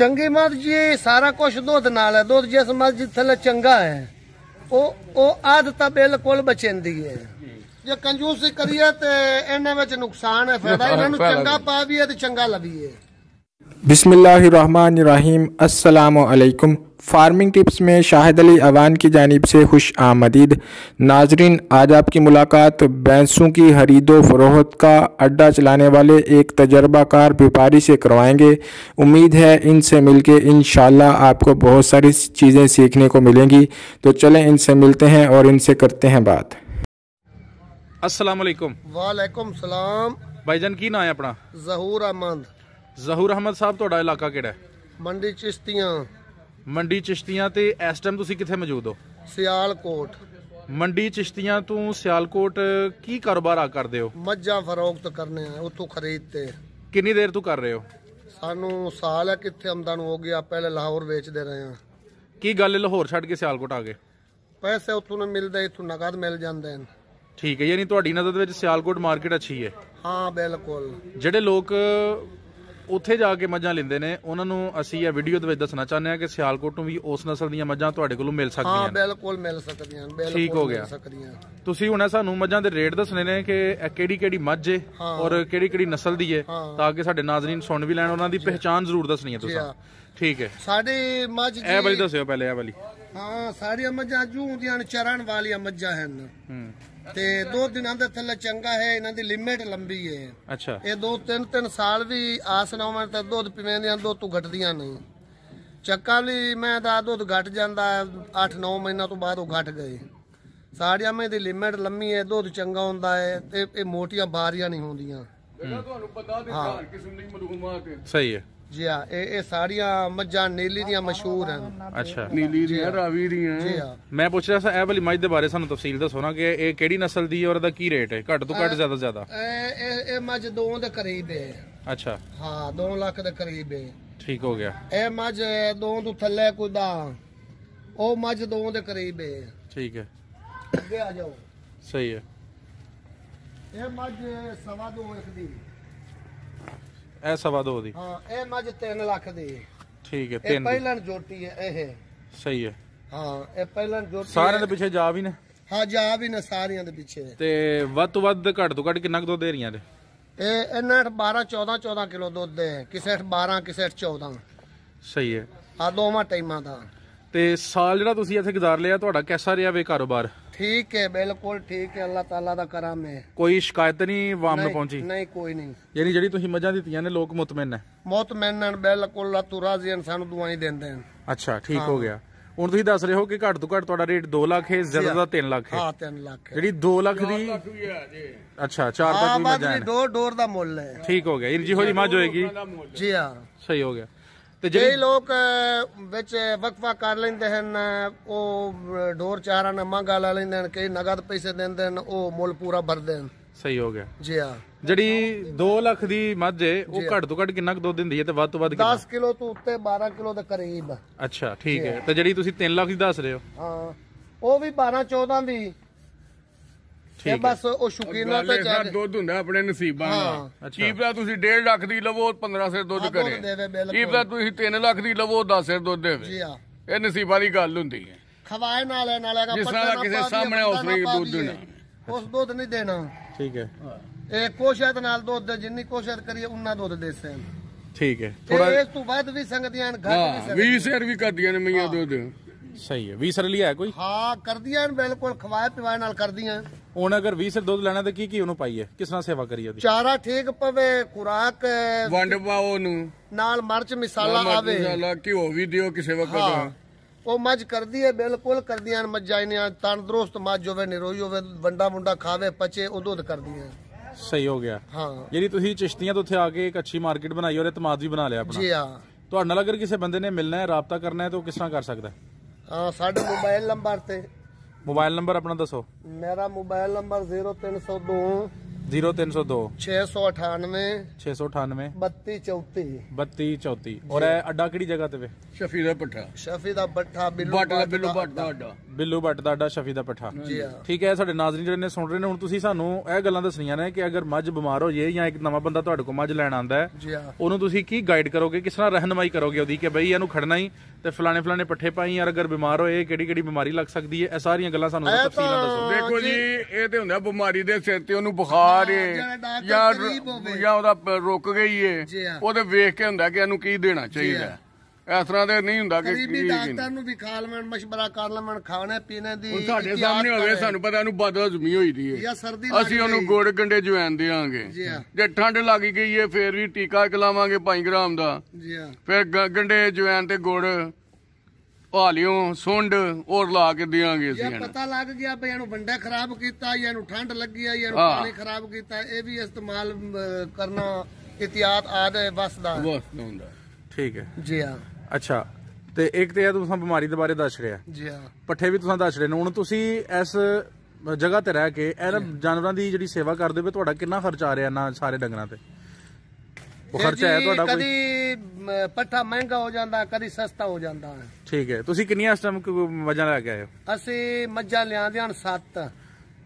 चंगी मत जी सारा कुछ दुध नाल है। दुध जिस मस्जिद थले चंगा है वो आदत बिल्कुल बचेंदी है। जे कंजूसी करिए ते इन्हां विच नुकसान है, फायदा इन्हां नूं चंगा पावीए ते चंगा लवीए। बिस्मिल्लाहिर्रहमानिर्रहीम। अस्सलामु अलैकुम। फार्मिंग टिप्स में शाहिद अली अवान की जानिब से खुश आमदीद। नाजरीन, आज आपकी मुलाकात भैंसों की खरीदो फरोख्त का अड्डा चलाने वाले एक तजर्बाकार व्यापारी से करवाएंगे। उम्मीद है इनसे मिलके इंशाल्लाह आपको बहुत सारी चीज़ें सीखने को मिलेंगी। तो चलें इनसे मिलते हैं और इनसे करते हैं बात। अस्सलाम वालेकुम। वालेकुम सलाम। भाईजान की नाम है अपना? ज़हूर अहमद। ज़हूर अहमद साहब, ਤੁਹਾਡਾ ਇਲਾਕਾ ਕਿਹੜਾ ਹੈ? मंडी चिश्तियां। ਮੰਡੀ ਚਿਸ਼ਤੀਆਂ ਤੇ ਇਸ ਟਾਈਮ ਤੁਸੀਂ ਕਿੱਥੇ ਮੌਜੂਦ ਹੋ? सियालकोट। ਮੰਡੀ ਚਿਸ਼ਤੀਆਂ ਤੋਂ ਸਿਆਲਕੋਟ ਕੀ ਕਾਰੋਬਾਰ ਕਰਦੇ ਹੋ? मज्जा फरोख्त करने हैं उतो खरीदते। ਕਿੰਨੀ ਦੇਰ ਤੋਂ ਕਰ ਰਹੇ ਹੋ? सानू साल है कितने आमदन हो गया, पहले लाहौर बेचते रहे हैं। ਕੀ ਗੱਲ ਲਾਹੌਰ ਛੱਡ ਕੇ ਸਿਆਲਕੋਟ ਆ ਗਏ? पैसे उतों नहीं मिलते, इतों नगद मिल जाते हैं। ਠੀਕ ਹੈ, ਯਾਨੀ ਤੁਹਾਡੀ ਨਜ਼ਰ ਦੇ ਵਿੱਚ ਸਿਆਲਕੋਟ ਮਾਰਕੀਟ ਅੱਛੀ ਹੈ। हाँ बिल्कुल। ਜਿਹੜੇ ਲੋਕ ਉੱਥੇ ਜਾ ਕੇ ਮੱਝਾਂ ਲੈਂਦੇ ਨੇ ਉਹਨਾਂ ਨੂੰ ਅਸੀਂ ਇਹ ਵੀਡੀਓ ਦੇ ਵਿੱਚ ਦੱਸਣਾ ਚਾਹੁੰਦੇ ਹਾਂ ਕਿ ਸਿਆਲਕੋਟ ਨੂੰ ਵੀ ਉਸ ਨਸਲ ਦੀਆਂ ਮੱਝਾਂ ਤੁਹਾਡੇ ਕੋਲੋਂ ਮਿਲ ਸਕਦੀਆਂ हाँ ਨੇ। बिल्कुल मिल सकती हैं, बिल्कुल ठीक हो गया। मिल सकती हैं। ਤੁਸੀਂ ਹੁਣ ਸਾਨੂੰ ਮੱਝਾਂ ਦੇ ਰੇਟ ਦੱਸਣੇ ਨੇ ਕਿ ਇਹ ਕਿਹੜੀ ਕਿਹੜੀ ਮੱਝ ਹੈ ਔਰ ਕਿਹੜੀ ਕਿਹੜੀ ਨਸਲ ਦੀ ਹੈ, ਤਾਂ ਕਿ ਸਾਡੇ ਨਾਜ਼ਰੀਨ ਸੁਣ ਵੀ ਲੈਣ। ਉਹਨਾਂ ਦੀ ਪਹਿਚਾਣ ਜ਼ਰੂਰ ਦੱਸਣੀ ਹੈ ਤੁਸੀਂ। ਠੀਕ ਹੈ, साड़ी मझ ਇਹ ਵਾਲੀ ਦੱਸਿਓ ਪਹਿਲੇ। ਇਹ ਵਾਲੀ हाँ सारिया मझा जू ਦੀਆਂ ਚਰਨ ਵਾਲੀਆਂ ਮੱਝਾਂ ਹਨ ਤੇ 2 ਦਿਨਾਂ ਦੇ ਥੱਲੇ ਚੰਗਾ ਹੈ। ਇਹਨਾਂ ਦੀ ਲਿਮਿਟ ਲੰਬੀ ਹੈ। ਅੱਛਾ, ਇਹ 2-3 ਸਾਲ ਵੀ ਆਸ ਨਾ ਹੋਣ ਤੇ ਦੁੱਧ ਪੀਵੇਂਦੀਆਂ, ਦੁੱਧ ਤੋਂ ਘਟਦੀਆਂ ਨਹੀਂ। ਚੱਕਾ ਲਈ ਮੈਂ ਦਾ ਦੁੱਧ ਘਟ ਜਾਂਦਾ 8-9 ਮਹੀਨਾ ਤੋਂ ਬਾਅਦ ਉਹ ਘਟ ਗਏ। ਸਾੜੀਆਂ ਮੈਂ ਦੀ ਲਿਮਿਟ ਲੰਮੀ ਹੈ, ਦੁੱਧ ਚੰਗਾ ਹੁੰਦਾ ਹੈ ਤੇ ਇਹ ਮੋਟੀਆਂ ਬਾਰੀਆਂ ਨਹੀਂ ਹੁੰਦੀਆਂ। ਤੁਹਾਨੂੰ ਪਤਾ ਤੇ ਹਰ ਕਿਸਮ ਦੀ ਮਾਲੂਮਾਤ ਹੈ। ਸਹੀ ਹੈ ਜੀ ਹਾਂ, ਇਹ ਸਾੜੀਆਂ ਮੱਝਾਂ ਨੀਲੀ ਦੀਆਂ ਮਸ਼ਹੂਰ ਹਨ। ਅੱਛਾ, ਨੀਲੀ ਦੀਆਂ ਰਾਵੀ ਦੀਆਂ। ਜੀ ਹਾਂ, ਮੈਂ ਪੁੱਛ ਰਿਹਾ ਸੀ ਇਹ ਵਾਲੀ ਮੱਝ ਦੇ ਬਾਰੇ ਸਾਨੂੰ ਤਫਸੀਲ ਦੱਸੋ ਨਾ ਕਿ ਇਹ ਕਿਹੜੀ ਨਸਲ ਦੀ ਹੈ ਔਰ ਇਹਦਾ ਕੀ ਰੇਟ ਹੈ? ਘੱਟ ਤੋਂ ਘੱਟ ਜ਼ਿਆਦਾ ਤੋਂ ਜ਼ਿਆਦਾ। ਇਹ ਮੱਝ 2 ਦੇ ਕਰੀਬ ਹੈ। ਅੱਛਾ, ਹਾਂ 2 ਲੱਖ ਦੇ ਕਰੀਬ ਹੈ। ਠੀਕ ਹੋ ਗਿਆ। ਇਹ ਮੱਝ 2 ਤੋਂ ਥੱਲੇ ਕੋਈ ਦਾ, ਉਹ ਮੱਝ 2 ਦੇ ਕਰੀਬ ਹੈ। ਠੀਕ ਹੈ, ਅੱਗੇ ਆ ਜਾਓ। ਸਹੀ ਹੈ। ਇਹ ਮੱਝ 2.25 ਲੱਖ ਦੀ। ਇਹ 2.25 ਦੀ। ਹਾਂ ਇਹ ਮੱਝ 3 ਲੱਖ ਦੀ। ਠੀਕ ਹੈ, ਇਹ 3 ਪਹਿਲਾਂ ਜੋਟੀ ਹੈ ਇਹ। ਸਹੀ ਹੈ। ਹਾਂ ਇਹ ਪਹਿਲਾਂ ਜੋਟੀ ਸਾਰਿਆਂ ਦੇ ਪਿੱਛੇ ਜਾ ਵੀ ਨੇ? ਹਾਂ ਜਾ ਵੀ ਨੇ ਸਾਰਿਆਂ ਦੇ ਪਿੱਛੇ। ਤੇ ਵੱਧ ਤੋਂ ਵੱਧ ਘੱਟ ਤੋਂ ਘੱਟ ਕਿੰਨਾ ਕੁ ਦੁੱਧ ਦੇ ਰਹੀਆਂ ਨੇ? ਇਹ ਇਹਨਾਂ 12-14 ਕਿਲੋ ਦੁੱਧ ਹੈ, ਕਿਸੇ 12 ਕਿਸੇ 14। ਸਹੀ ਹੈ। ਆ ਦੋਵਾਂ ਟਾਈਮਾਂ ਦਾ। ਤੇ ਸਾਲ ਜਿਹੜਾ ਤੁਸੀਂ ਇੱਥੇ ਗੁਜ਼ਾਰ ਲਿਆ ਤੁਹਾਡਾ कैसा ਰਿਹਾ ਵੇ ਕਾਰੋਬਾਰ? ठीक है बिल्कुल ठीक है, अल्लाह ताला दा करम है। ਕੋਈ ਸ਼ਿਕਾਇਤ ਨਹੀਂ ਵਾਮ ਨੂੰ ਪਹੁੰਚੀ? नहीं कोई नहीं। ਯਾਨੀ ਜਿਹੜੀ ਤੁਸੀਂ ਮੱਝਾਂ ਦਿੱਤੀਆਂ ਨੇ ਲੋਕ ਮੁਤਮਿਨ ਨੇ? मुतमैन बिल्कुल अल्लाह तू राजी हैं, सानू दुआएं देंदे हैं। ਅੱਛਾ, ਠੀਕ ਹੋ ਗਿਆ। ਹੁਣ ਤੁਸੀਂ ਦੱਸ ਰਹੇ ਹੋ ਕਿ ਘੱਟ ਤੋਂ ਘੱਟ ਤੁਹਾਡਾ ਰੇਟ 2 ਲੱਖ ਹੈ, ਜ਼ਿਆਦਾ ਦਾ 3 ਲੱਖ ਹੈ। हाँ 3 लाख है। ਜਿਹੜੀ 2 ਲੱਖ ਦੀ ਅੱਛਾ 4 ਤੱਕ ਵੀ ਮੱਝਾਂ ਨੇ। डोर दा मुल है। ਠੀਕ ਹੋ ਗਿਆ। ਯਾਨੀ ਜਿਹੋ ਜੀ ਮੱਝ ਹੋਏਗੀ। जी हाँ। ਸਹੀ ਹੋ ਗਿਆ। ਤੇ कई ਜਿਹੜੀ लोग विच वक्फा कर लेंदे हैं, वो डोर चारा ने महंगा ला लेंदे हैं, कई नगद पैसे देंदे हैं, वो मुल पूरा भरदे हैं। ਸਹੀ ਹੋ ਗਿਆ। जी हाँ। ਜਿਹੜੀ 2 ਲੱਖ ਦੀ ਮੱਝ ਹੈ ਉਹ ਘੱਟ ਤੋਂ ਘੱਟ ਕਿੰਨਾ ਕੁ ਦੁੱਧ ਦਿੰਦੀ ਹੈ ਤੇ ਵੱਧ ਤੋਂ ਵੱਧ ਕਿੰਨਾ? 10 किलो तो उत्ते 12 किलो ਦੇ ਕਰੀਬ। ਅੱਛਾ, ਠੀਕ ਹੈ। ਤੇ ਜਿਹੜੀ ਤੁਸੀਂ 3 ਲੱਖ ਦੀ ਦੱਸ ਰਹੇ ਹੋ? ਹਾਂ ਉਹ ਵੀ 12-14 ਦੀ। ਇਹ ਬਸ ਉਹ ਸ਼ੁਕੀਨਾ ਤੇ ਚਾਹ ਦੁੱਧ ਹੁੰਦਾ ਆਪਣੇ ਨਸੀਬਾਂ ਦਾ। ਕੀ ਪਤਾ ਤੁਸੀਂ 1.5 ਲੱਖ ਦੀ ਲਵੋ 15 ਸਿਰ ਦੁੱਧ ਕਰੇ, ਕੀ ਪਤਾ ਤੁਸੀਂ 3 ਲੱਖ ਦੀ ਲਵੋ 10 ਸਿਰ ਦੁੱਧ ਦੇਵੇ। ਜੀ ਹਾਂ, ਇਹ ਨਸੀਬਾਂ ਦੀ ਗੱਲ ਹੁੰਦੀ ਹੈ। ਖਵਾਏ ਨਾਲੇ ਜਿਸ ਤਰ੍ਹਾਂ ਕਿਸੇ ਸਾਹਮਣੇ ਉਸ ਵੇਲੇ ਦੁੱਧ ਦੇਣਾ, ਉਸ ਦੁੱਧ ਨਹੀਂ ਦੇਣਾ। ਠੀਕ ਹੈ। ਇਹ ਕੋਸ਼ਿਸ਼ ਨਾਲ ਦੁੱਧ ਜਿੰਨੀ ਕੋਸ਼ਿਸ਼ ਕਰੀਏ ਉਨਾ ਦੁੱਧ ਦੇ ਸਨ। ਠੀਕ ਹੈ। ਥੋੜਾ ਇਸ ਤੋਂ ਵੱਧ ਵੀ ਸੰਗਦੀਆਂ ਹਨ, ਘੱਟ ਵੀ ਸੰਗਦੀਆਂ। 20 ਸਿਰ ਵੀ ਕਰਦੀਆਂ ਨੇ ਮਈਆਂ ਦੁੱਧ। ਸਹੀ ਹੈ। 20 ਸਿਰ ਲਈ ਹੈ ਕੋਈ? ਹਾਂ ਕਰਦੀਆਂ ਬਿਲਕੁਲ, ਖਵਾਏ ਪਿਵਾਏ ਨਾਲ ਕਰਦੀਆਂ। ਹੁਣ ਅਗਰ 20 ਸਿਰ ਦੁੱਧ ਲੈਣਾ ਤੇ ਕੀ ਉਹਨੂੰ ਪਾਈਏ, ਕਿਸ ਤਰ੍ਹਾਂ ਸੇਵਾ ਕਰੀਏ ਉਹਦੀ? ਚਾਰਾ ਠੀਕ ਪਵੇ, ਖੁਰਾਕ ਵੰਡ ਪਾਓ ਨੂੰ, ਨਾਲ ਮਿਰਚ ਮਸਾਲਾ ਆਵੇ, ਘਿਓ ਵੀ ਦਿਓ ਕਿਸੇ ਵਕਤ। ਉਹ ਮੱਝ ਕਰਦੀ ਹੈ ਬਿਲਕੁਲ ਕਰਦੀਆਂ ਮੱਝਾਂ ਇਹਨੀਆਂ ਤੰਦਰੁਸਤ ਮੱਝ ਹੋਵੇ, ਨਿਰੋਈ ਹੋਵੇ, ਵੰਡਾ ਮੁੰਡਾ ਖਾਵੇ ਪਚੇ, ਉਹ ਦੁੱਧ ਕਰਦੀਆਂ। ਸਹੀ ਹੋ ਗਿਆ। ਹਾਂ ਜਿਹੜੀ ਤੁਸੀਂ ਚਿਸ਼ਤੀਆਂ ਤੋਂ ਉੱਥੇ ਆ ਕੇ ਇੱਕ ਅੱਛੀ ਮਾਰਕੀਟ ਬਣਾਈ ਔਰ ਇਤਮਾਦ ਵੀ ਬਣਾ ਲਿਆ ਆਪਣਾ। ਜੀ ਹਾਂ। ਤੁਹਾਡੇ ਨਾਲ ਅਗਰ ਕਿਸੇ ਬੰਦੇ ਨੇ ਮਿਲਣਾ ਹੈ, ਰਾਬਤਾ ਕਰਨਾ ਹੈ ਤਾਂ ਉਹ ਕਿਸ ਤਰ੍ਹਾਂ ਕਰ ਸਕਦਾ ਹੈ? ਹਾਂ ਸਾਡੇ ਮੋਬਾਈਲ ਨੰਬਰ ਤੇ। ਮੋਬਾਈਲ ਨੰਬਰ ਆਪਣਾ ਦੱਸੋ। ਮੇਰਾ ਮੋਬਾਈਲ ਨੰਬਰ 0302 0302 698 698 3234 3234। ਔਰ ਇਹ ਅੱਡਾ ਕਿਹੜੀ ਜਗ੍ਹਾ ਤੇ ਵੇ? ਸ਼ਫੀ ਦਾ ਪੱਠਾ, ਸ਼ਫੀ ਦਾ ਬੱਠਾ ਬਿੱਲੂ ਬੱਟ ਦਾ ਬਿੱਲੂ ਦਾ ਬੱਟ ਦਾ ਅੱਡਾ। ਬਿੱਲੂ ਬੱਟ ਦਾ ਅੱਡਾ, ਸ਼ਫੀ ਦਾ ਪੱਠਾ। ਜੀ ਹਾਂ ਠੀਕ ਹੈ। ਸਾਡੇ ਨਾਜ਼ਰੀਨ ਜਿਹੜੇ ਨੇ ਸੁਣ ਰਹੇ ਨੇ, ਹੁਣ ਤੁਸੀਂ ਸਾਨੂੰ ਇਹ ਗੱਲਾਂ ਦੱਸਣੀਆਂ ਨੇ ਕਿ ਅਗਰ ਮੱਝ ਬਿਮਾਰ ਹੋ ਜੇ ਜਾਂ ਇੱਕ ਨਵਾਂ ਬੰਦਾ ਤੁਹਾਡੇ ਕੋਲ ਮੱਝ ਲੈਣ ਆਂਦਾ ਹੈ, ਜੀ ਹਾਂ ਉਹਨੂੰ ਤੁਸੀਂ ਕੀ ਗਾਈਡ ਕਰੋਗੇ, ਕਿਸ ਤਰ੍ਹਾਂ ਰਹਿਨਮਾਈ ਕਰੋਗੇ ਉਹਦੀ ਕਿ ਬਈ ਇਹਨੂੰ ਖੜਨਾ ਹੀ ਤੇ ਫਲਾਣੇ ਪੱਠੇ ਪਾਈ, ਯਾਰ ਅਗਰ ਬਿਮਾਰ ਹੋਏ ਕਿਹੜੀ ਬਿਮਾਰੀ ਲੱਗ ਸਕਦੀ ਹੈ? ਇਹ ਸਾਰੀਆਂ ਗੱਲਾਂ ਸਾਨੂੰ ਤਫਸੀਲ ਨਾਲ ਦੱਸੋ। ਦੇਖੋ ਜੀ, ਇਹ ਤੇ ਹੁੰਦਾ ਬਿਮਾਰੀ ਦੇ ਸਿਰ ਤੇ ਉਹਨੂੰ ਬੁਖਾਰ ਏ ਜਾਂ ਉਹਦਾ ਰੁਕ ਗਈ ਏ, ਉਹਦੇ ਵੇਖ ਕੇ ਹੁੰਦਾ ਕਿ ਇਹਨੂੰ ਕੀ ਦੇਣਾ ਚਾਹੀਦਾ। ਇਸ ਤਰ੍ਹਾਂ ਦੇ ਨਹੀਂ ਹੁੰਦਾ ਕਿ ਡਾਕਟਰ ਨੂੰ ਵੀ ਖਾ ਲਵਣ, ਮਸ਼ਵਰਾ ਕਰ ਲਵਣ, ਖਾਣੇ ਪੀਣੇ ਦੀ। ਹੁਣ ਸਾਡੇ ਸਾਹਮਣੇ ਹੋਵੇ, ਸਾਨੂੰ ਪਤਾ ਇਹਨੂੰ ਬਦਹਜ਼ਮੀ ਹੋਈ ਦੀ ਏ, ਅਸੀਂ ਉਹਨੂੰ ਗੁੜ ਗੰਡੇ ਜਵੈਨ ਦੇਵਾਂਗੇ। ਜੇ ਠੰਡ ਲੱਗ ਗਈ ਏ ਫੇਰ ਵੀ ਟੀਕਾ ਖਿਲਾਵਾਂਗੇ 5 ਗ੍ਰਾਮ ਦਾ। ਫਿਰ ਗੰਡੇ ਜਵੈਨ ਤੇ ਗੁੜ ਹਾਲਿਓ ਸੁੰਡ ਹੋਰ ਲਾ ਕੇ ਦਿਆਂਗੇ ਅਸੀਂ। ਪਤਾ ਲੱਗ ਗਿਆ ਵੀ ਇਹਨੂੰ ਵੰਡਾ ਖਰਾਬ ਕੀਤਾ ਜਾਂ ਇਹਨੂੰ ਠੰਡ ਲੱਗੀ ਆ ਜਾਂ ਇਹਨੂੰ ਪਾਣੀ ਖਰਾਬ ਕੀਤਾ, ਇਹ ਵੀ ਇਸਤੇਮਾਲ ਕਰਨਾ ਇhtiyat ਆਦੇ ਵਸਦਾ ਹੁੰਦਾ। ਠੀਕ ਹੈ ਜੀ ਹਾਂ। ਅੱਛਾ, ਤੇ ਇੱਕ ਤੇ ਇਹ ਤੁਸੀਂ ਬਿਮਾਰੀ ਦੇ ਬਾਰੇ ਦੱਸ ਰਿਹਾ, ਜੀ ਹਾਂ, ਪੱਠੇ ਵੀ ਤੁਸੀਂ ਦੱਸ ਰਹੇ ਨੇ। ਹੁਣ ਤੁਸੀਂ ਇਸ ਜਗ੍ਹਾ ਤੇ ਰਹਿ ਕੇ ਇਹਨਾਂ ਜਾਨਵਰਾਂ ਦੀ ਜਿਹੜੀ ਸੇਵਾ ਕਰਦੇ ਹੋ, ਤੁਹਾਡਾ ਕਿੰਨਾ ਖਰਚਾ ਆ ਰਿਹਾ ਨਾ ਸਾਰੇ ਡੰਗਰਾਂ ਤੇ? ਉਹ ਖਰਚਾ ਹੈ ਤੁਹਾਡਾ ਕੋਈ? ਕਦੀ ਪੱਠਾ ਮਹਿੰਗਾ ਹੋ ਜਾਂਦਾ, ਕਦੀ ਸਸਤਾ ਹੋ ਜਾਂਦਾ ਹੈ। ਠੀਕ ਹੈ। ਤੁਸੀਂ ਕਿੰਨੀਆਂ ਇਸ ਟਾਈਮ ਮੱਝਾਂ ਲੈ ਕੇ ਆਏ ਹੋ? ਅਸੀਂ ਮੱਝਾਂ ਲਿਆਂਦੀਆਂ 7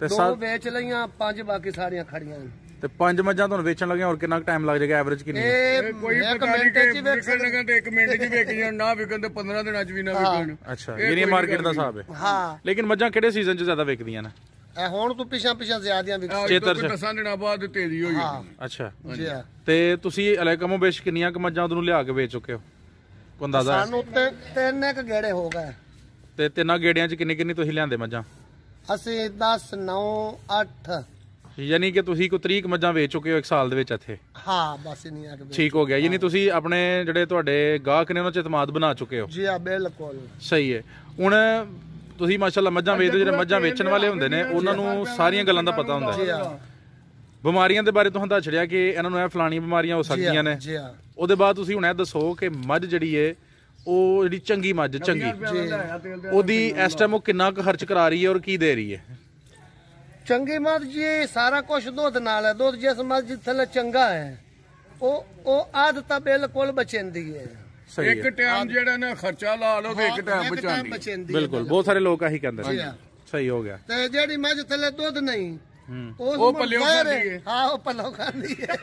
ਤੇ 2 ਵੇਚ ਲਈਆਂ, 5 ਬਾਕੀ ਸਾਰੀਆਂ ਖੜੀਆਂ ਨੇ। ਤੇ 5 ਮੱਝਾਂ ਤੁਹਾਨੂੰ ਵੇਚਣ ਲੱਗੀਆਂ, ਹੋਰ ਕਿੰਨਾ ਟਾਈਮ ਲੱਗ ਜਾਏਗਾ? ਐਵਰੇਜ ਕਿੰਨੀ ਹੈ? ਕੋਈ ਪਤਾ ਨਹੀਂ ਕਿ ਵਿਕਣ ਤੇ 1 ਮਿੰਟ 'ਚ ਵਿਕ ਜਾਣ, ਨਾ ਵਿਕਣ ਤੇ 15 ਦਿਨਾਂ 'ਚ ਵੀ ਨਾ ਵਿਕਣ। ਅੱਛਾ, ਯਾਨੀ ਮਾਰਕੀਟ ਦਾ ਹਿਸਾਬ ਹੈ। ਹਾਂ, ਲੇਕਿਨ ਮੱਝਾਂ ਕਿਹੜੇ ਸੀਜ਼ਨ 'ਚ ਜ਼ਿਆਦਾ ਵਿਕਦੀਆਂ ਨੇ? ਹੁਣ ਤੋਂ ਪਿਛਾ ਜ਼ਿਆਦੀਆਂ ਵਿਕਦੀਆਂ। ਚੇਤਰ 10 ਦਿਨਾਂ ਬਾਅਦ ਤੇਜ਼ੀ ਹੋਈ। ਅੱਛਾ ਜੀ। ਤੇ ਤੁਸੀਂ ਅਲੈਕਮੋ ਬੇਸ਼ ਕਿੰਨੀਆਂ ਕ ਮੱਝਾਂ ਉਹਨੂੰ ਲਿਆ ਕੇ ਵੇਚ ਚੁੱਕੇ ਹੋ? ਕੋਈ ਅੰਦਾਜ਼ਾ? ਸਾਨੂੰ 3 ਗੇੜੇ ਹੋ ਗਏ। ਤੇ 3 ਗੇੜਿਆਂ 'ਚ ਕਿੰਨੀ ਤੁਸੀਂ ਲਿਆਂਦੇ ਮੱਝਾਂ? ਅਸੀਂ 10, 9, 8। ਯਾਨੀ ਕਿ ਤੁਸੀਂ ਕੋਈ 30 ਮੱਝਾਂ ਵੇਚ ਚੁੱਕੇ ਹੋ 1 ਸਾਲ ਦੇ ਵਿੱਚ ਇੱਥੇ? ਹਾਂ, ਬਸ ਨਹੀਂ ਆ ਕੇ ਠੀਕ ਹੋ ਗਿਆ। ਯਾਨੀ ਤੁਸੀਂ ਆਪਣੇ ਜਿਹੜੇ ਤੁਹਾਡੇ ਗਾਹਕ ਨੇ ਉਹਨਾਂ 'ਚ ਇਤਮਾਦ ਬਣਾ ਚੁੱਕੇ ਹੋ? ਜੀ ਹਾਂ, ਬਿਲਕੁਲ ਸਹੀ ਹੈ। ਹੁਣ ਤੁਸੀਂ ਮਾਸ਼ਾਅੱਲਾ ਮੱਝਾਂ ਵੇਚਦੇ, ਜਿਹੜੇ ਮੱਝਾਂ ਵੇਚਣ ਵਾਲੇ ਹੁੰਦੇ ਨੇ ਉਹਨਾਂ ਨੂੰ ਸਾਰੀਆਂ ਗੱਲਾਂ ਦਾ ਪਤਾ ਹੁੰਦਾ ਹੈ। ਬਿਮਾਰੀਆਂ ਦੇ ਬਾਰੇ ਤੁਹਾਨੂੰ ਦੱਸ ਛੜਿਆ ਕਿ ਇਹਨਾਂ ਨੂੰ ਇਹ ਫਲਾਣੀ ਬਿਮਾਰੀਆਂ ਹੋ ਸਕਦੀਆਂ ਨੇ। ਉਹਦੇ ਬਾਅਦ ਤੁਸੀਂ ਹੁਣ ਇਹ ਦੱਸੋ ਕਿ ਮੱਝ ਜਿਹੜੀ ਏ, ਉਹ ਜਿਹੜੀ ਚੰਗੀ ਮੱਝ ਚੰਗੀ, ਉਹਦੀ ਇਸ ਟਾਈਮ ਉਹ ਕਿੰਨਾ ਕੁ ਖਰਚ ਕਰਾ ਰਹੀ ਹੈ ਔਰ ਕੀ ਦੇ ਰਹੀ ਹੈ? ਚੰਗੀ ਮੱਝ ਜੀ ਸਾਰਾ ਕੁਝ ਦੁੱਧ ਨਾਲ ਹੈ। ਦੁੱਧ ਜਿਸ ਮੱਝ ਥੱਲੇ ਚੰਗਾ ਹੈ ਉਹ ਆਦਤ ਬਿਲਕੁਲ ਬਚਿੰਦੀ ਹੈ। ਇੱਕ ਟਾਈਮ ਜਿਹੜਾ ਨਾ ਖਰਚਾ ਲਾ ਲਓ ਤੇ ਇੱਕ ਟਾਈਮ ਬਚਾਉਂਦੀ। ਬਿਲਕੁਲ, ਬਹੁਤ ਸਾਰੇ ਲੋਕ ਆਹੀ ਕਹਿੰਦੇ ਨੇ। ਸਹੀ ਹੋ ਗਿਆ। ਤੇ ਜਿਹੜੀ ਮੱਝ ਥੱਲੇ ਦੁੱਧ ਨਹੀਂ, ਉਹ ਪੱਲਿਓ ਖਾਂਦੀ ਹੈ। ਹਾਂ, ਉਹ ਪੱਲਿਓ ਖਾਂਦੀ ਹੈ।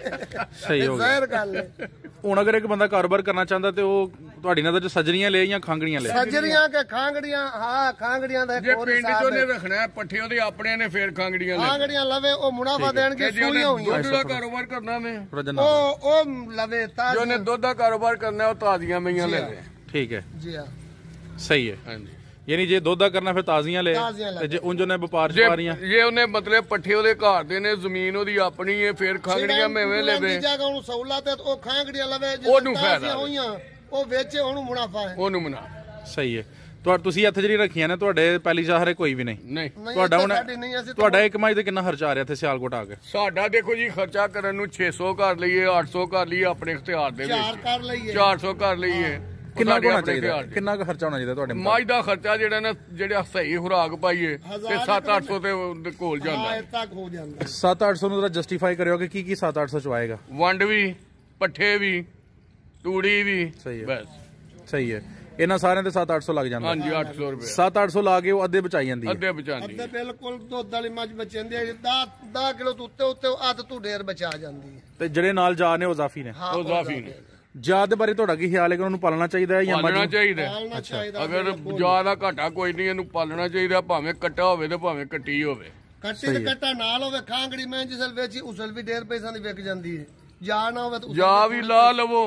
ਸਹੀ ਹੋ ਗਿਆ। ਜ਼ਾਹਿਰ ਗੱਲ ਹੈ। ਹੁਣ ਅਗਰ ਇੱਕ ਬੰਦਾ ਕਾਰੋਬਾਰ ਕਰਨਾ ਚਾਹੁੰਦਾ ਤੇ ਉਹ ਤੁਹਾਡੀ ਨਜ਼ਰ 'ਚ ਸਜਰੀਆਂ ਲੈ ਜਾਂ ਖਾਂਗੜੀਆਂ ਲੈ? ਸਜਰੀਆਂ ਕੇ ਖਾਂਗੜੀਆਂ? ਹਾਂ, ਖਾਂਗੜੀਆਂ ਦਾ ਜੇ ਪਿੰਡ 'ਚ ਉਹਨੇ ਰੱਖਣਾ ਪੱਠੇ ਉਹਦੇ ਆਪਣੇ ਨੇ, ਫੇਰ ਖਾਂਗੜੀਆਂ ਲਵੇ, ਉਹ ਮੁਨਾਫਾ ਦੇਣਗੇ। ਸੂਈਆਂ ਹੋਈਆਂ ਦੁੱਧ ਦਾ ਕਾਰੋਬਾਰ ਕਰਨਾ ਨੇ, ਉਹ ਲਵੇ ਤਾਂ ਉਹਨੇ ਦੁੱਧ ਦਾ ਕਾਰੋਬਾਰ ਕਰਨਾ, ਉਹ ਤਾਜ਼ੀਆਂ ਮਈਆਂ ਲੈਵੇ। ਠੀਕ ਹੈ ਜੀ ਹਾਂ, ਸਹੀ ਹੈ। ਹਾਂਜੀ, ਯਾਨੀ ਜੇ ਦੁੱਧ ਦਾ ਕਰਨਾ ਫਿਰ ਤਾਜ਼ੀਆਂ ਲੈ, ਤੇ ਜੇ ਉਂਝ ਉਹਨੇ ਵਪਾਰ ਚ ਪਾ ਰਹੀਆਂ, ਜੇ ਉਹਨੇ ਮਤਲਬ ਪੱਠੇ ਉਹਦੇ ਘਰ ਦੇ ਨੇ, ਜ਼ਮੀਨ ਉਹਦੀ ਆਪਣੀ ਹੈ, ਫਿਰ ਖਾਂਗੜੀਆਂ ਮੇਵੇਂ ਲੈਵੇ। ਜਗ੍ਹਾ ਉਹਨੂੰ ਸਹੂਲਤ ਹੈ, ਉਹ ਖਾਂਗੜੀਆਂ ਲਵੇ, ਉਹਨੂੰ ਫਾਇਦਾ ਹੋਈਆਂ ਉਹ ਵੇਚੇ, ਉਹਨੂੰ ਮੁਨਾਫਾ ਹੈ, ਉਹਨੂੰ ਮੁਨਾਫਾ। ਸਹੀ ਹੈ। ਤੁਸੀਂ ਇੱਥੇ ਜਿਹੜੀ ਰੱਖੀਆਂ ਨੇ, ਤੁਹਾਡੇ ਪਹਿਲੀ ਸ਼ਾਹਰੇ ਕੋਈ ਵੀ ਨਹੀਂ? ਤੁਹਾਡਾ ਹੁਣ ਤੁਹਾਡਾ ਇੱਕ ਮੱਝ ਤੇ ਕਿੰਨਾ ਖਰਚਾ ਆ ਰਿਹਾ ਇੱਥੇ ਸਿਆਲਕੋਟ ਆ ਕੇ? ਸਾਡਾ ਦੇਖੋ ਜੀ, ਖਰਚਾ ਕਰਨ ਨੂੰ 600 ਕਰ ਲਈਏ, 800 ਕਰ ਲਈਏ, ਆਪਣੇ ਇਖਤਿਆਰ ਦੇ ਵਿੱਚ 400 ਕਰ ਲਈਏ। ਕਿੰਨਾ ਹੋਣਾ ਚਾਹੀਦਾ? ਕਿੰਨਾ ਕੁ ਖਰਚਾ ਹੋਣਾ ਚਾਹੀਦਾ ਤੁਹਾਡੇ? ਮੱਝ ਦਾ ਖਰਚਾ ਜਿਹੜਾ ਨਾ, ਜਿਹੜਾ ਸਹੀ ਖੁਰਾਕ ਪਾਈਏ ਤੇ 700-800 ਤੇ ਕੋਲ ਜਾਂਦਾ। 700-800 ਨੂੰ ਜਰਾ ਜਸਟੀਫਾਈ ਕਰਿਓ ਕਿ ਕੀ 700-800 ਚ ਆਏਗਾ? ਵੰਡ ਵੀ, ਪੱਠੇ ਵੀ, ਤੂੜੀ ਵੀ। ਸਹੀ ਹੈ, ਬਸ ਸਹੀ ਹੈ। ਇਹਨਾਂ ਸਾਰਿਆਂ ਦੇ 700-800 ਲੱਗ ਜਾਂਦਾ। ਹਾਂਜੀ, 800 ਰੁਪਏ। 700-800 ਲਾ ਕੇ ਉਹ ਅੱਧੇ ਬਚਾਈ ਜਾਂਦੀ ਹੈ। ਅੱਧੇ ਬਚਾਉਂਦੀ ਹੈ, ਬਿਲਕੁਲ। ਦੁੱਧ ਵਾਲੀ ਮੱਝ ਬਚਾਉਂਦੀ ਹੈ, 10 ਕਿਲੋ ਤੋਂ ਉੱਤੇ ਅੱਧ ਤੋਂ ਢੇਰ ਬਚਾ ਜਾਂਦੀ ਹੈ। ਤੇ ਜਿਹੜੇ ਨਾਲ ਜਾ ਨੇ ਉਹ ਜ਼ਾਫੀ ਨੇ? ਉਹ ਜ਼ਾਫੀ ਨੇ। ਜਾਤ ਦੇ ਬਾਰੇ ਤੁਹਾਡਾ ਕੀ ਖਿਆਲ ਹੈ ਕਿ ਉਹਨੂੰ ਪਾਲਣਾ ਚਾਹੀਦਾ ਹੈ ਜਾਂ ਪਾਲਣਾ ਚਾਹੀਦਾ? ਅਗਰ ਜਾਤ ਦਾ ਘਾਟਾ ਕੋਈ ਨਹੀਂ, ਇਹਨੂੰ ਪਾਲਣਾ ਚਾਹੀਦਾ, ਭਾਵੇਂ ਕੱਟਾ ਹੋਵੇ ਤੇ ਭਾਵੇਂ ਕੱਟੀ ਹੋਵੇ। ਕੱਟੀ ਤੇ ਕੱਟਾ ਨਾਲ ਹੋਵੇ। ਖਾਂਗੜੀ ਮੈਂ ਜਿਸਲ ਵੇਚੀ ਉਸਲ ਵੀ 1.5 ਪੈਸਿਆਂ ਦੀ ਵਿਕ ਜਾਂਦੀ ਹੈ। ਜਾ ਨਾ ਹੋਵੇ ਤਾਂ ਜਾ ਵੀ ਲਾ ਲਵੋ,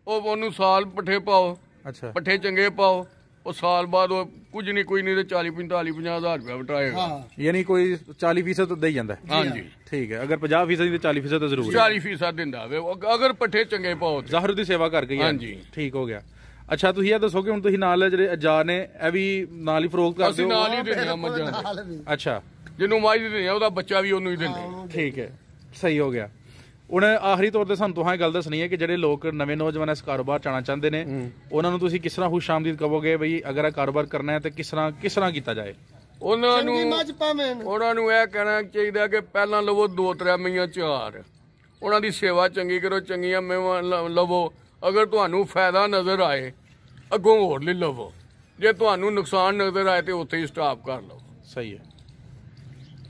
ਉਹਨੂੰ ਸਾਲ ਪੱਠੇ ਪਾਓ। ਅੱਛਾ, ਪੱਠੇ ਚੰਗੇ ਪਾਓ, ਉਹ ਸਾਲ ਬਾਅਦ ਉਹ ਕੁਝ ਨਹੀਂ, ਕੋਈ ਨਹੀਂ ਤੇ 40-45-50 ਹਜ਼ਾਰ ਰੁਪਇਆ ਵਟਾਏਗਾ। ਯਾਨੀ ਕੋਈ 40% ਤਾਂ ਦੇ ਹੀ ਜਾਂਦਾ? ਹਾਂਜੀ, ਠੀਕ ਹੈ। ਅਗਰ 50% ਦੀ 40% ਤਾਂ ਜ਼ਰੂਰ 40% ਦਿੰਦਾ ਵੇ, ਅਗਰ ਪੱਠੇ ਚੰਗੇ ਪਾਓ। ਜ਼ਾਹਰ ਦੀ ਸੇਵਾ ਕਰਕੇ। ਹਾਂਜੀ, ਠੀਕ ਹੋ ਗਿਆ। ਅੱਛਾ, ਤੁਸੀਂ ਇਹ ਦੱਸੋ ਕਿ ਹੁਣ ਤੁਸੀਂ ਨਾਲ ਜਿਹੜੇ ਅਜਾਰ ਨੇ, ਇਹ ਵੀ ਨਾਲ ਹੀ ਫਰੋਖਤ ਕਰਦੇ ਹੋ? ਅਸੀਂ ਨਾਲ ਹੀ ਦਿੰਦੇ ਆ ਮੱਝਾਂ। ਅੱਛਾ, ਜਿਹਨੂੰ ਮੱਝ ਦਿੰਦੇ ਆ ਉਹਦਾ ਬੱਚਾ ਵੀ ਉਹਨੂੰ ਹੀ ਦਿੰਦੇ। ਠੀਕ ਹੈ, ਸਹੀ ਹੋ ਗਿਆ। ਹੁਣ ਆਖਰੀ ਤੌਰ ਤੇ ਸਾਨੂੰ ਤੁਹਾਂ ਗੱਲ ਦੱਸਣੀ ਹੈ ਕਿ ਜਿਹੜੇ ਲੋਕ ਨਵੇਂ ਨੌਜਵਾਨ ਇਸ ਕਾਰੋਬਾਰ ਚ ਆਉਣਾ ਚਾਹੁੰਦੇ ਨੇ, ਉਹਨਾਂ ਨੂੰ ਤੁਸੀਂ ਕਿਸ ਤਰ੍ਹਾਂ ਖੁਸ਼ ਆਮਦੀਦ ਕਹੋਗੇ ਬਈ ਅਗਰ ਇਹ ਕਾਰੋਬਾਰ ਕਰਨਾ ਹੈ ਤੇ ਕਿਸ ਤਰ੍ਹਾਂ ਕੀਤਾ ਜਾਏ? ਉਹਨਾਂ ਨੂੰ ਚੰਗੀ ਮੱਝ ਭਾਵੇਂ ਉਹਨਾਂ ਨੂੰ ਇਹ ਕਹਿਣਾ ਚਾਹੀਦਾ ਕਿ ਪਹਿਲਾਂ ਲਵੋ 2-3 ਮਹੀਆਂ 4 ਉਹਨਾਂ ਦੀ ਸੇਵਾ ਚੰਗੀ ਕਰੋ, ਚੰਗੀਆਂ ਮੇਵਾਂ ਲਵੋ। ਅਗਰ ਤੁਹਾਨੂੰ ਫਾਇਦਾ ਨਜ਼ਰ ਆਏ ਅੱਗੋਂ ਹੋਰ ਲੈ ਲਵੋ, ਜੇ ਤੁਹਾਨੂੰ ਨੁਕਸਾਨ ਨਜ਼ਰ ਆਏ ਤੇ ਉੱਥੇ ਹੀ ਸਟਾਪ ਕਰ ਲਓ। ਸਹੀ ਹੈ।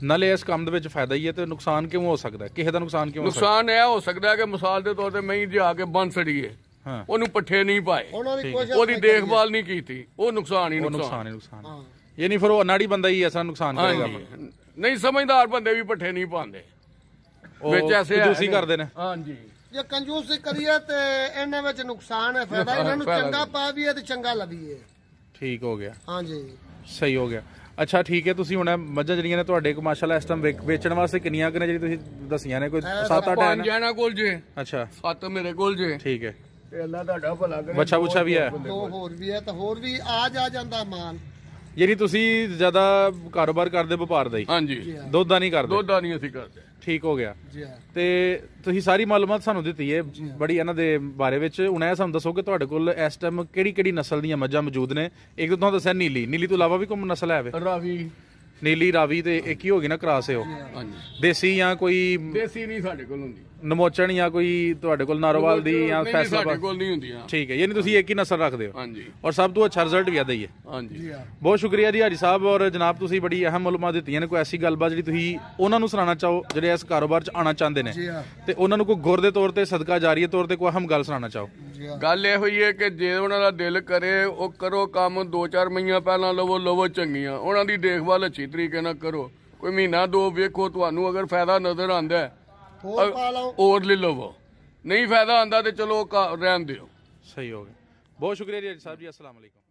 ਨਾਲੇ ਇਸ ਕੰਮ ਦੇ ਵਿੱਚ ਫਾਇਦਾ ਹੀ ਹੈ ਤੇ ਨੁਕਸਾਨ ਕਿਉਂ ਹੋ ਸਕਦਾ? ਕਿਸੇ ਦਾ ਨੁਕਸਾਨ ਕਿਉਂ ਹੋ ਸਕਦਾ? ਨੁਕਸਾਨ ਇਹ ਹੋ ਸਕਦਾ ਹੈ ਕਿ ਮਿਸਾਲ ਦੇ ਤੌਰ ਤੇ ਮਹੀਂ ਜਾ ਕੇ ਬੰਨ ਛੜੀਏ, ਹਾਂ, ਉਹਨੂੰ ਪੱਠੇ ਨਹੀਂ ਪਾਏ, ਉਹਦੀ ਦੇਖਭਾਲ ਨਹੀਂ ਕੀਤੀ, ਉਹ ਨੁਕਸਾਨ ਹੀ ਨੁਕਸਾਨ ਹੀ ਨੁਕਸਾਨ। ਇਹ ਨਹੀਂ ਫਿਰ ਉਹ ਅਨਾੜੀ ਬੰਦਾ ਹੀ ਐਸਾ ਨੁਕਸਾਨ ਕਰੇਗਾ। ਨਹੀਂ ਸਮਝਦਾਰ ਬੰਦੇ ਵੀ ਪੱਠੇ ਨਹੀਂ ਪਾਉਂਦੇ, ਵਿੱਚ ਐਸੇ ਕੰਜੂਸੀ ਕਰਦੇ ਨੇ। ਹਾਂਜੀ, ਜੇ ਕੰਜੂਸੀ ਕਰੀਏ ਤੇ ਇਹਨਾਂ ਵਿੱਚ ਨੁਕਸਾਨ ਹੈ, ਫਾਇਦਾ ਇਹਨਾਂ ਨੂੰ ਚੰਗਾ ਪਾ ਵੀ ਹੈ ਤੇ ਚੰਗਾ ਲੱਭੀਏ। ਠੀਕ ਹੋ ਗਿਆ। ਹਾਂਜੀ, ਸਹੀ ਹੋ ਗਿਆ। ਅੱਛਾ ਠੀਕ ਹੈ। ਤੁਸੀਂ ਹੁਣ ਮੱਝਾਂ ਜਿਹੜੀਆਂ ਨੇ ਤੁਹਾਡੇ ਕੋਲ ਮਾਸ਼ਾਅੱਲਾ ਇਸ ਟਾਈਮ ਵੇਚਣ ਵਾਸਤੇ ਕਿੰਨੀਆਂ ਕੁ ਨੇ ਜਿਹੜੀ ਤੁਸੀਂ ਦੱਸੀਆਂ ਨੇ? ਕੋਈ 7-8 ਹੈ ਨਾ? ਜਾਣਾ ਕੋਲ ਜੇ। ਅੱਛਾ 7 ਮੇਰੇ ਕੋਲ ਜੇ। ਠੀਕ ਹੈ। ਤੇ ਅੱਲਾ ਤੁਹਾਡਾ ਭਲਾ ਕਰੇ। ਬੱਚਾ ਬੁੱਚਾ ਵੀ ਹੈ? 2 ਹੋਰ ਵੀ ਹੈ ਤੇ ਹੋਰ ਵੀ ਆ ਜਾਂਦਾ ਮਾਲ। ਯਾਨੀ ਤੁਸੀਂ ਜ਼ਿਆਦਾ ਕਾਰੋਬਾਰ ਕਰਦੇ ਵਪਾਰ ਦਾ ਹੀ? ਹਾਂਜੀ। ਦੁੱਧ ਦਾ ਨਹੀਂ ਕਰਦੇ? ਦੁੱਧ ਦਾ ਨਹੀਂ ਅਸੀਂ ਕਰਦੇ। ਠੀਕ ਹੋ ਗਿਆ ਜੀ। ਤੇ ਤੁਸੀਂ ਸਾਰੀ ਮਾਲੂਮਾਤ ਸਾਨੂੰ ਦਿੱਤੀ ਹੈ ਬੜੀ ਇਹਨਾਂ ਦੇ ਬਾਰੇ ਵਿੱਚ। ਹੁਣ ਇਹ ਸਾਨੂੰ ਦੱਸੋ ਕਿ ਤੁਹਾਡੇ ਕੋਲ ਇਸ ਟਾਈਮ ਕਿਹੜੀ ਕਿਹੜੀ ਨਸਲ ਦੀਆਂ ਮੱਝਾਂ ਮੌਜੂਦ ਨੇ? ਇੱਕ ਤਾਂ ਤੁਹਾਨੂੰ ਦੱਸਿਆ ਨੀਲੀ ਤੋਂ ਇਲਾਵਾ ਵੀ ਕੋਈ ਨਸਲ ਹੈ? ਰਾਵੀ, ਨੀਲੀ, ਰਾਵੀ ਤੇ ਇੱਕ ਹੀ ਹੋ ਗਈ ਨਾ ਕ੍ਰਾਸ ਹੈ ਉਹ? ਹਾਂਜੀ। ਦੇਸੀ ਜਾਂ ਕੋਈ? ਦੇਸੀ ਨਹੀਂ ਸਾਡੇ ਕੋਲ ਹੁੰਦੀ। ਨਮੋਚਣ ਜਾਂ ਕੋਈ ਤੁਹਾਡੇ ਕੋਲ ਨਾਰੋਵਾਲ ਦੀ ਜਾਂ ਫੈਸਲਾ? ਸਾਡੇ ਕੋਲ ਨਹੀਂ ਹੁੰਦੀਆਂ। ਠੀਕ ਹੈ, ਯਾਨੀ ਤੁਸੀਂ ਇੱਕ ਹੀ ਨਸਲ ਰੱਖਦੇ ਹੋ? ਹਾਂਜੀ। ਔਰ ਸਭ ਤੋਂ ਅੱਛਾ ਰਿਜ਼ਲਟ ਵੀ ਆਦਾ ਹੀ ਹੈ? ਹਾਂਜੀ। ਬਹੁਤ ਸ਼ੁਕਰੀਆ ਜੀ ਹਾਜੀ ਸਾਹਿਬ ਔਰ ਜਨਾਬ, ਤੁਸੀਂ ਬੜੀ ਅਹਿਮ ਮਾਲੂਮਾਤ ਦਿੱਤੀਆਂ ਨੇ। ਕੋਈ ਐਸੀ ਗੱਲਬਾਤ ਜਿਹੜੀ ਤੁਸੀਂ ਉਹਨਾਂ ਨੂੰ ਸੁਣਾਉਣਾ ਚਾਹੋ ਜਿਹੜੇ ਇਸ ਕਾਰੋਬਾਰ 'ਚ ਆਉਣਾ ਚਾਹੁੰਦੇ ਨੇ ਤੇ ਉਹਨਾਂ ਨੂੰ ਕੋਈ ਗੁਰ ਦੇ ਤੌਰ ਤੇ, ਸਦਕਾ ਜਾਰੀਏ ਤੌਰ ਤੇ ਕੋਈ ਅਹਿਮ ਗੱਲ ਸੁਣਾਉਣਾ ਚਾਹੋ? ਗੱਲ ਇਹ ਹੋਈ ਹੈ ਕਿ ਜੇ ਉਹਨਾਂ ਦਾ ਦਿਲ ਕਰੇ ਉਹ ਕਰੋ ਕੰਮ। 2-4 ਮਹੀਨੇ ਪਹਿਲਾਂ ਲਵੋ ਚੰਗੀਆਂ, ਉਹਨਾਂ ਦੀ ਦੇਖਭਾਲ ਅੱਛੀ ਤਰੀਕੇ ਨਾਲ ਕਰੋ। ਕੋਈ ਮਹੀਨਾ 2 ਵੇਖੋ, ਤੁਹਾਨੂੰ ਅਗਰ ਫਾਇਦਾ ਨਜ਼ਰ ਆਉਂਦਾ ਹੋਰ ਲੈ ਲਵੋ, ਨਹੀਂ ਫਾਇਦਾ ਆਉਂਦਾ ਤੇ ਚਲੋ ਰਹਿਣ ਦਿਓ। ਸਹੀ ਹੋ ਗਿਆ। ਬਹੁਤ ਸ਼ੁਕਰੀਆ ਜੀ ਹਾਜੀ ਸਾਹਿਬ ਜੀ। अस्सलाम वालेकुम।